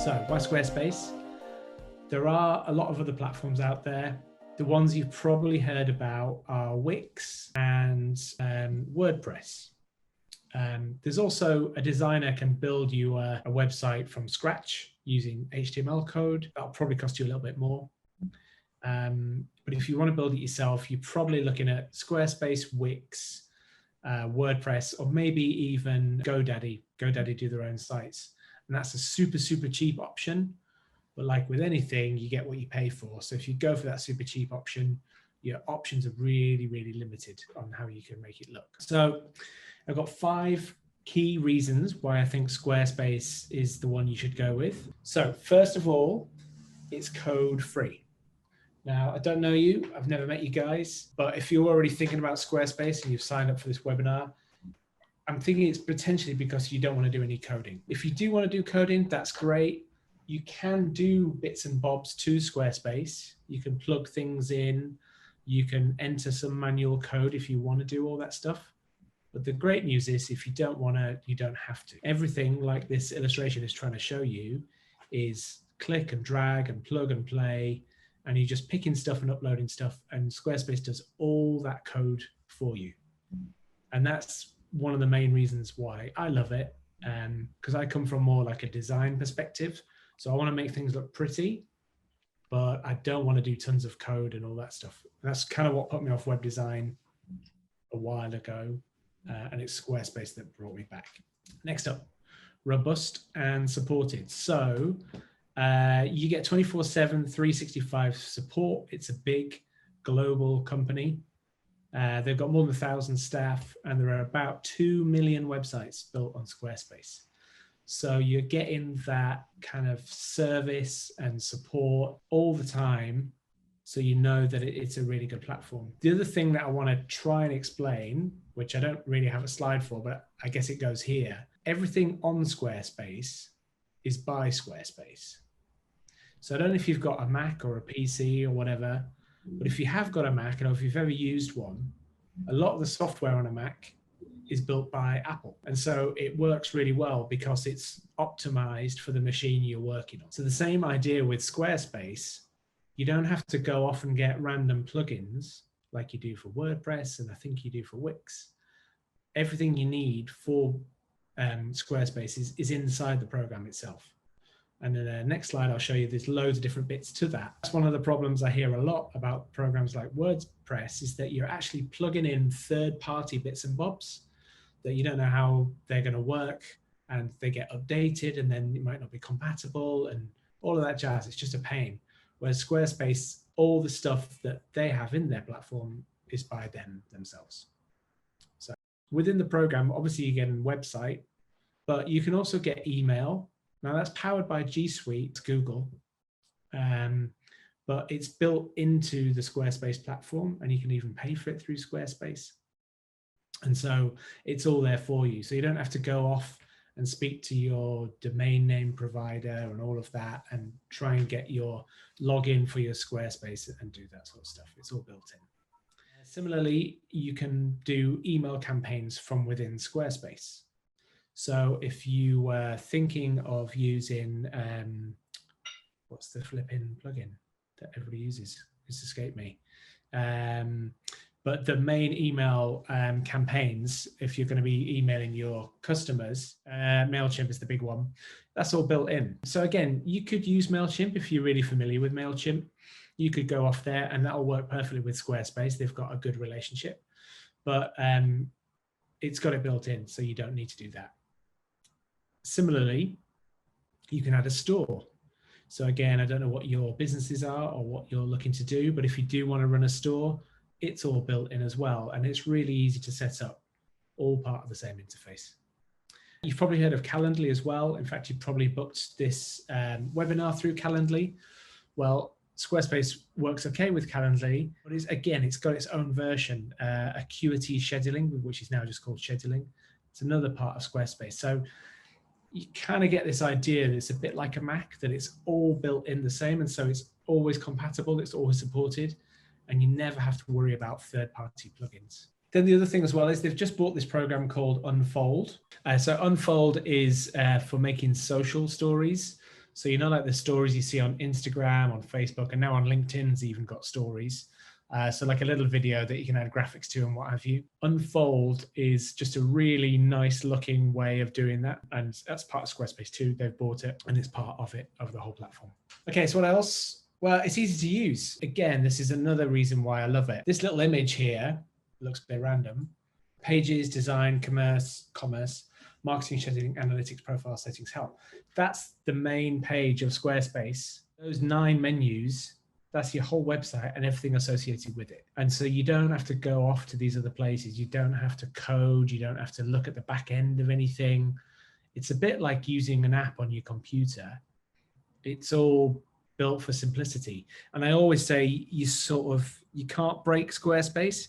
So why Squarespace? There are a lot of other platforms out there. The ones you've probably heard about are Wix and WordPress. There's also a designer can build you a website from scratch using HTML code. That'll probably cost you a little bit more. But if you want to build it yourself, you're probably looking at Squarespace, Wix, WordPress, or maybe even GoDaddy. GoDaddy do their own sites. And that's a super, super cheap option. But like with anything, you get what you pay for. So if you go for that super cheap option, your options are really, really limited on how you can make it look. So I've got 5 key reasons why I think Squarespace is the one you should go with. So first of all, it's code free. Now, I don't know you, I've never met you guys, but if you're already thinking about Squarespace and you've signed up for this webinar, I'm thinking it's potentially because you don't want to do any coding. If you do want to do coding, that's great. You can do bits and bobs to Squarespace. You can plug things in. You can enter some manual code if you want to do all that stuff. But the great news is if you don't want to, you don't have to. Everything like this illustration is trying to show you is click and drag and plug and play, and you're just picking stuff and uploading stuff, and Squarespace does all that code for you. And that's one of the main reasons why I love it, because I come from more like a design perspective. So I want to make things look pretty, but I don't want to do tons of code and all that stuff. And that's kind of what put me off web design a while ago. And it's Squarespace that brought me back. Next up, robust and supported. So you get 24/7, 365 support. It's a big global company. They've got more than 1,000 staff, and there are about 2 million websites built on Squarespace. So you're getting that kind of service and support all the time, so you know that it's a really good platform. The other thing that I want to try and explain, which I don't really have a slide for, but I guess it goes here. Everything on Squarespace is by Squarespace. So I don't know if you've got a Mac or a PC or whatever, but if you have got a Mac, and if you've ever used one, a lot of the software on a Mac is built by Apple. And so it works really well because it's optimized for the machine you're working on. So the same idea with Squarespace, you don't have to go off and get random plugins like you do for WordPress, and I think you do for Wix. Everything you need for Squarespace is inside the program itself. And in the next slide, I'll show you there's loads of different bits to that. That's one of the problems I hear a lot about programs like WordPress, is that you're actually plugging in third-party bits and bobs that you don't know how they're going to work, and they get updated, and then it might not be compatible and all of that jazz. It's just a pain. Whereas Squarespace, all the stuff that they have in their platform is by them themselves. So within the program, obviously you get a website, but you can also get email. Now that's powered by G Suite, Google, but it's built into the Squarespace platform, and you can even pay for it through Squarespace. And so it's all there for you. So you don't have to go off and speak to your domain name provider and all of that and try and get your login for your Squarespace and do that sort of stuff. It's all built in. Similarly, you can do email campaigns from within Squarespace. So if you were thinking of using, what's the flipping plugin that everybody uses? It's escaped me. But the main email campaigns, if you're going to be emailing your customers, MailChimp is the big one. That's all built in. So again, you could use MailChimp if you're really familiar with MailChimp. You could go off there, and that'll work perfectly with Squarespace. They've got a good relationship, but it's got it built in, so you don't need to do that. Similarly, you can add a store. So again, I don't know what your businesses are or what you're looking to do, but if you do want to run a store, it's all built in as well. And it's really easy to set up, all part of the same interface. You've probably heard of Calendly as well. In fact, you probably booked this webinar through Calendly. Well, Squarespace works okay with Calendly, but it's got its own version, Acuity Scheduling, which is now just called Scheduling. It's another part of Squarespace. So you kind of get this idea that it's a bit like a Mac, that it's all built in the same, and so it's always compatible, it's always supported, and you never have to worry about third-party plugins. Then the other thing as well is they've just bought this program called Unfold. So Unfold is for making social stories. So you know, like the stories you see on Instagram, on Facebook, and now on LinkedIn's even got stories. So like a little video that you can add graphics to and what have you. Unfold is just a really nice looking way of doing that. And that's part of Squarespace too. They've bought it and it's part of it, of the whole platform. Okay, so what else? Well, it's easy to use. Again, this is another reason why I love it. This little image here looks a bit random. Pages, design, commerce, marketing, scheduling, analytics, profile settings, help. That's the main page of Squarespace. Those 9 menus, that's your whole website and everything associated with it. And so you don't have to go off to these other places. You don't have to code. You don't have to look at the back end of anything. It's a bit like using an app on your computer. It's all built for simplicity. And I always say you can't break Squarespace.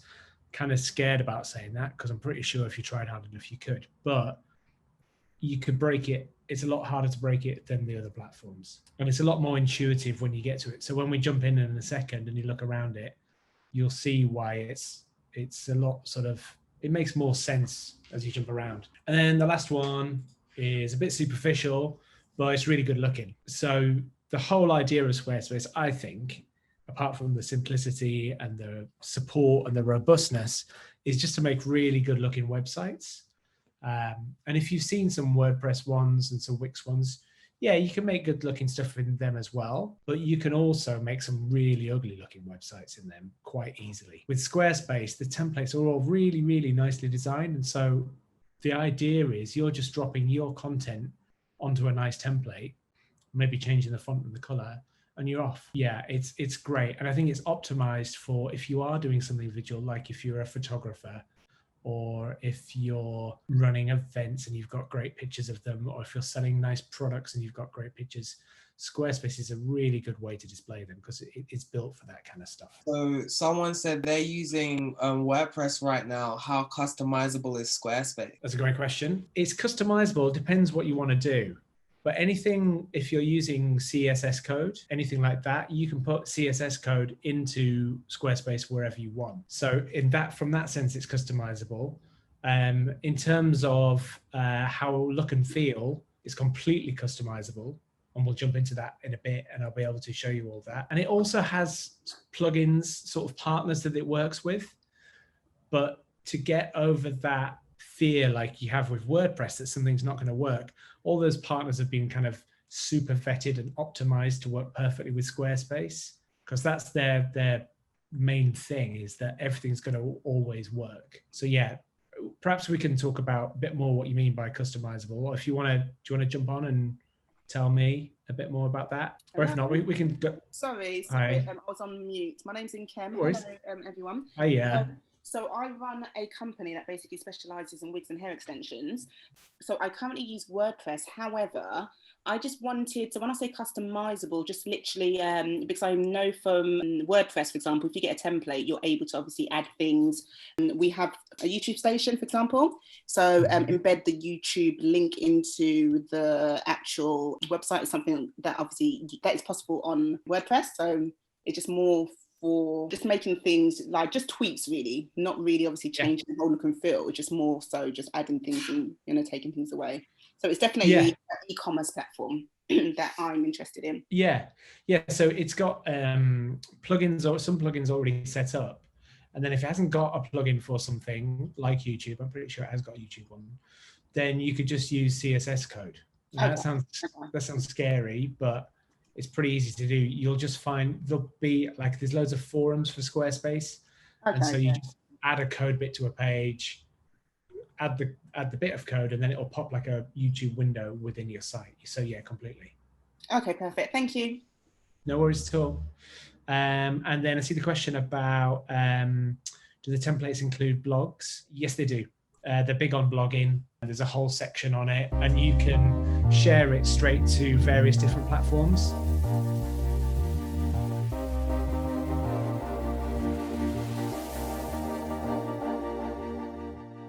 Kind of scared about saying that because I'm pretty sure if you tried hard enough, you could. But you could break it. It's a lot harder to break it than the other platforms. And it's a lot more intuitive when you get to it. So when we jump in a second and you look around it, you'll see why it's a lot it makes more sense as you jump around. And then the last one is a bit superficial, but it's really good looking. So the whole idea of Squarespace, I think, apart from the simplicity and the support and the robustness, is just to make really good looking websites. And if you've seen some WordPress ones and some Wix ones, yeah, you can make good looking stuff in them as well, but you can also make some really ugly looking websites in them quite easily. With Squarespace, the templates are all really, really nicely designed. And so the idea is you're just dropping your content onto a nice template, maybe changing the font and the color, and you're off. Yeah, it's great. And I think it's optimized for if you are doing something visual, like if you're a photographer, or if you're running events and you've got great pictures of them, or if you're selling nice products and you've got great pictures, Squarespace is a really good way to display them because it's built for that kind of stuff. So someone said they're using WordPress right now. How customizable is Squarespace? That's a great question. It's customizable. It depends what you want to do. But anything, if you're using CSS code, anything like that, you can put CSS code into Squarespace wherever you want. So from that sense, it's customizable. In terms of how look and feel, it's completely customizable. And we'll jump into that in a bit and I'll be able to show you all that. And it also has plugins, sort of partners that it works with. But to get over that fear like you have with WordPress that something's not going to work, all those partners have been kind of super vetted and optimized to work perfectly with Squarespace, because that's their main thing, is that everything's going to always work. So yeah, perhaps we can talk about a bit more what you mean by customizable. If you want to, do you want to jump on and tell me a bit more about that? Or if not, we can go. Sorry, Hi. I was on mute. My name's Nkem. No Hello, everyone. Oh yeah. So I run a company that basically specializes in wigs and hair extensions. So I currently use WordPress. However, I just wanted, so when I say customizable, just literally, because I know from WordPress, for example, if you get a template, you're able to obviously add things. We have a YouTube station, for example. So embed the YouTube link into the actual website is something that obviously that is possible on WordPress. So it's just more for just making things like just tweaks, really, not really obviously changing the whole look and feel. It's just more so just adding things and taking things away. So it's definitely an e-commerce platform that I'm interested in. Yeah. So it's got plugins or some plugins already set up, and then if it hasn't got a plugin for something like YouTube, I'm pretty sure it has got a YouTube one, then you could just use CSS code. Now, that sounds scary, but it's pretty easy to do. You'll just find there's loads of forums for Squarespace. And so you just add a code bit to a page, add the bit of code, and then it'll pop like a YouTube window within your site. So yeah, completely. Okay, perfect. Thank you. No worries at all. And then I see the question about, do the templates include blogs? Yes, they do. They're big on blogging. There's a whole section on it, and you can share it straight to various different platforms.